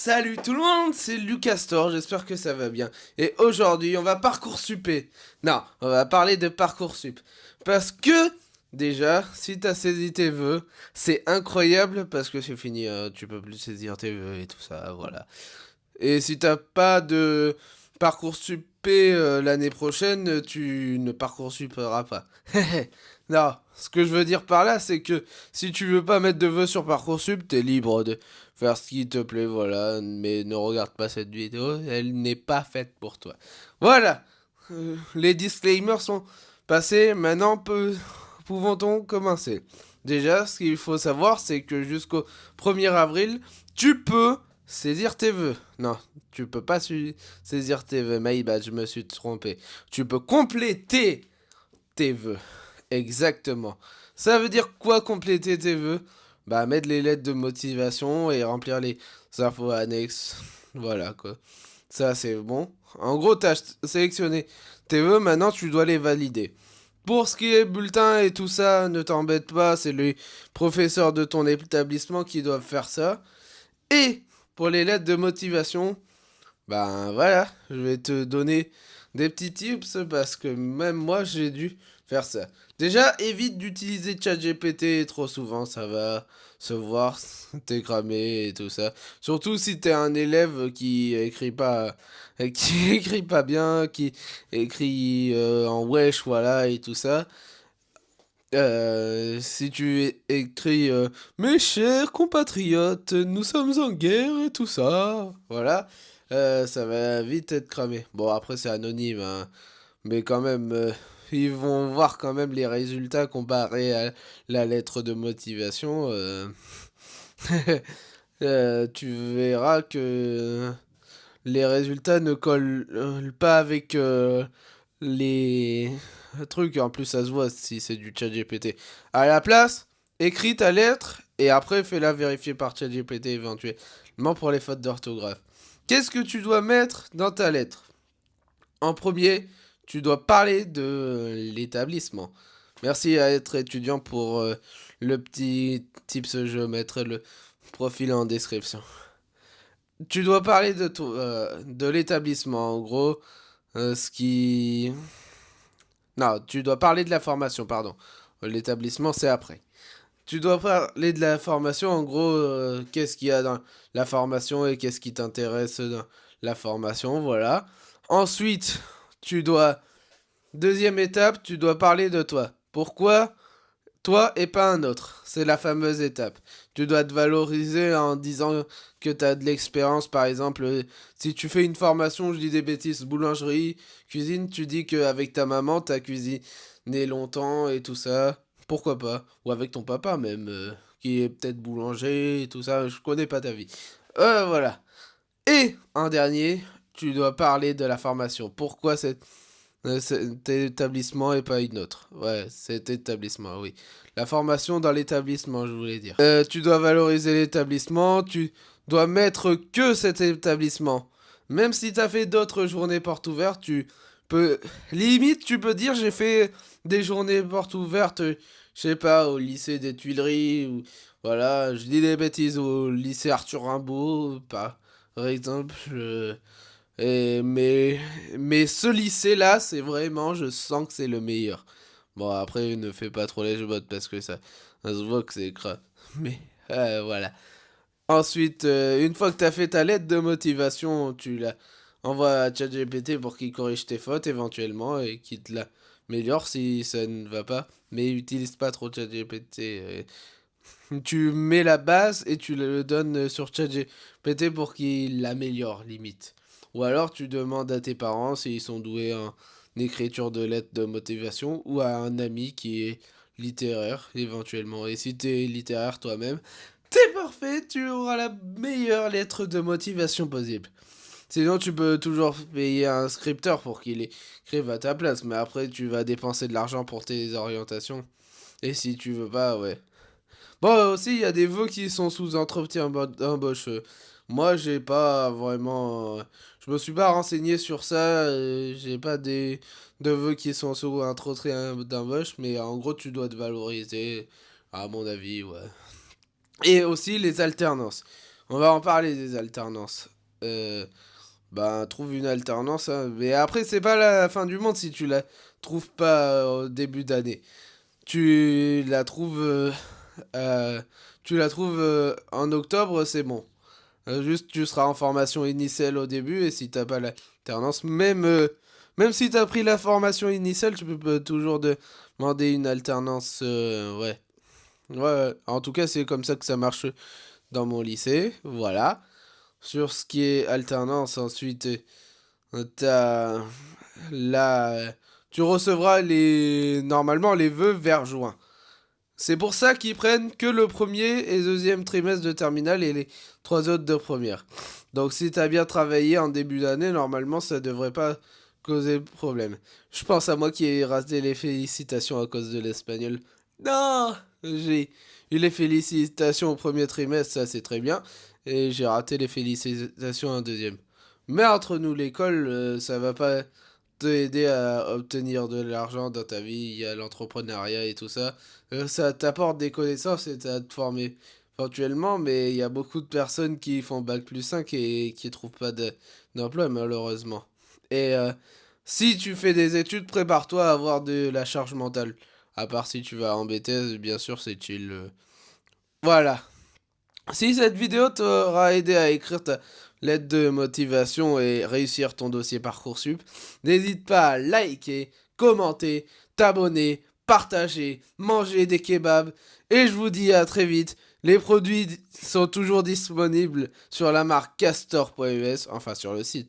Salut tout le monde, c'est Lucastor, j'espère que ça va bien. Et aujourd'hui, on va Parcoursuper. Non, on va parler de Parcoursup. Parce que, déjà, si t'as saisi tes vœux, c'est incroyable parce que c'est fini, tu peux plus saisir tes vœux et tout ça, voilà. Et si t'as pas de Parcoursuper l'année prochaine, tu ne Parcoursuperas pas. Non, ce que je veux dire par là, c'est que si tu veux pas mettre de vœux sur Parcoursup, t'es libre de faire ce qui te plaît, voilà. Mais ne regarde pas cette vidéo, elle n'est pas faite pour toi. Voilà, les disclaimers sont passés, maintenant pouvons-on commencer. Déjà, ce qu'il faut savoir, c'est que jusqu'au 1er avril, tu peux saisir tes vœux. Non, tu peux pas saisir tes vœux, my bad, je me suis trompé. Tu peux compléter tes vœux. Exactement. Ça veut dire quoi compléter tes vœux? Bah mettre les lettres de motivation et remplir les infos annexes. Voilà quoi. Ça c'est bon. En gros, t'as sélectionné tes vœux, maintenant tu dois les valider. Pour ce qui est bulletin et tout ça, ne t'embête pas, c'est les professeurs de ton établissement qui doivent faire ça. Et pour les lettres de motivation, ben voilà, je vais te donner des petits tips parce que même moi j'ai dû faire ça. Déjà, évite d'utiliser ChatGPT trop souvent, ça va se voir, t'es cramé et tout ça. Surtout si t'es un élève qui écrit pas, qui écrit pas bien, qui écrit en wesh, voilà, et tout ça. Si tu écris mes chers compatriotes, nous sommes en guerre et tout ça, voilà, ça va vite être cramé. Bon, après, c'est anonyme, hein, mais quand même, ils vont voir quand même les résultats comparés à la lettre de motivation. Tu verras que les résultats ne collent pas avec les trucs. En plus, ça se voit si c'est du chat GPT. À la place, écris ta lettre et après fais-la vérifier par chat GPT éventuellement pour les fautes d'orthographe. Qu'est-ce que tu dois mettre dans ta lettre? En premier, tu dois parler de l'établissement. Merci à être étudiant pour le petit tips, je mettrai le profil en description. Tu dois parler de l'établissement, en gros, ce qui... Non, tu dois parler de la formation, pardon. L'établissement, c'est après. Tu dois parler de la formation, en gros, qu'est-ce qu'il y a dans la formation et qu'est-ce qui t'intéresse dans la formation, voilà. Ensuite, tu dois... Deuxième étape, tu dois parler de toi. Pourquoi toi et pas un autre? C'est la fameuse étape. Tu dois te valoriser en disant que tu as de l'expérience, par exemple. Si tu fais une formation, je dis des bêtises, boulangerie, cuisine, tu dis qu'avec ta maman, tu as cuisiné longtemps et tout ça. Pourquoi pas? Ou avec ton papa même, qui est peut-être boulanger et tout ça. Je connais pas ta vie. Voilà. Et en dernier, tu dois parler de la formation. Pourquoi cet établissement et pas une autre? Ouais, cet établissement, oui. La formation dans l'établissement, je voulais dire. Tu dois valoriser l'établissement, tu dois mettre que cet établissement. Même si t'as fait d'autres journées portes ouvertes, tu peux... Limite, tu peux dire j'ai fait des journées portes ouvertes, je sais pas, au lycée des Tuileries, ou... Voilà, je dis des bêtises, au lycée Arthur Rimbaud, par exemple. Mais ce lycée-là, c'est vraiment, je sens que c'est le meilleur. Bon, après, ne fais pas trop les jeux parce que ça se voit que c'est crade. Mais voilà. Ensuite, une fois que tu as fait ta lettre de motivation, tu la envoies à ChatGPT pour qu'il corrige tes fautes éventuellement et qu'il te l'améliore si ça ne va pas. Mais utilise pas trop ChatGPT. Tu mets la base et tu le donnes sur ChatGPT pour qu'il l'améliore, limite. Ou alors tu demandes à tes parents s'ils sont doués en écriture de lettres de motivation ou à un ami qui est littéraire, éventuellement. Et si t'es littéraire toi-même, t'es parfait, tu auras la meilleure lettre de motivation possible. Sinon, tu peux toujours payer un scripteur pour qu'il écrive à ta place, mais après, tu vas dépenser de l'argent pour tes orientations. Et si tu veux pas, ouais. Bon, aussi, il y a des vœux qui sont sous entretien d'embauche. Moi, j'ai pas vraiment. Je me suis pas renseigné sur ça. J'ai pas de vœux qui sont sous entretien d'embauche, mais en gros, tu dois te valoriser, à mon avis, ouais. Et aussi les alternances. On va en parler des alternances. Euh, Bah, trouve une alternance, hein. Mais après, c'est pas la fin du monde si tu la trouves pas au début d'année. Tu la trouves, euh, tu la trouves en octobre, c'est bon. Juste, tu seras en formation initiale au début et si t'as pas l'alternance, même si t'as pris la formation initiale, tu peux toujours demander une alternance. Ouais. Ouais, ouais. En tout cas, c'est comme ça que ça marche dans mon lycée. Voilà. Sur ce qui est alternance, ensuite, t'as là, tu recevras normalement les vœux vers juin. C'est pour ça qu'ils prennent que le premier et deuxième trimestre de terminale et les trois autres de première. Donc si t'as bien travaillé en début d'année, normalement ça devrait pas causer problème. Je pense à moi qui ai raté les félicitations à cause de l'espagnol. Non, j'ai eu les félicitations au premier trimestre, ça c'est très bien. Et j'ai raté les félicitations en deuxième. Mais entre nous, l'école, ça va pas t'aider à obtenir de l'argent dans ta vie. Il y a l'entrepreneuriat et tout ça. Ça t'apporte des connaissances et ça va te former éventuellement, mais il y a beaucoup de personnes qui font bac+5 et qui trouvent pas d'emploi, malheureusement. Et si tu fais des études, prépare-toi à avoir de la charge mentale. À part si tu vas en BTS, bien sûr, c'est chill. Voilà. Si cette vidéo t'aura aidé à écrire ta lettre de motivation et réussir ton dossier Parcoursup, n'hésite pas à liker, commenter, t'abonner, partager, manger des kebabs. Et je vous dis à très vite. Les produits sont toujours disponibles sur la marque castor.us, enfin sur le site.